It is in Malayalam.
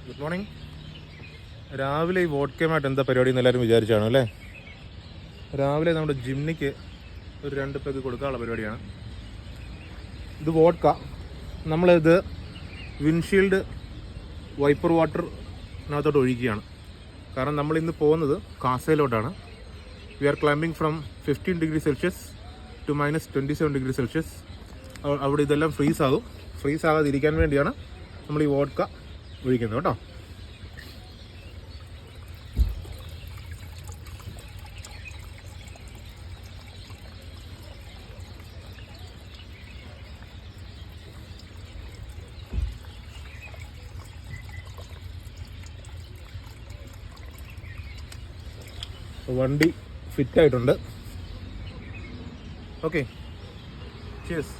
Good morning. രാവിലെ ഈ വോഡ്കയുമായിട്ട് എന്താ പരിപാടി എന്ന് എല്ലാവരും വിചാരിച്ചാണ് അല്ലേ? രാവിലെ നമ്മുടെ ജിമ്നിക്ക് ഒരു 2 പെഗ് കൊടുക്കാനുള്ള പരിപാടിയാണ്. ഇത് വോഡ്ക. നമ്മളിത് വിൻഷീൽഡ് വൈപ്പർ വാട്ടറിനകത്തോട്ട് ഒഴിക്കുകയാണ്. കാരണം നമ്മളിന്ന് പോകുന്നത് കാസയിലോട്ടാണ്. We are climbing from 15 degree Celsius to -27 degree Celsius. അവിടെ ഇതെല്ലാം ഫ്രീസ് ആകും. ഫ്രീസ് ആകാതിരിക്കാൻ വേണ്ടിയാണ് നമ്മൾ ഈ വോഡ്ക ഒഴിക്കുന്നത് കേട്ടോ. വണ്ടി ഫിറ്റായിട്ടുണ്ട്. Okay, cheers.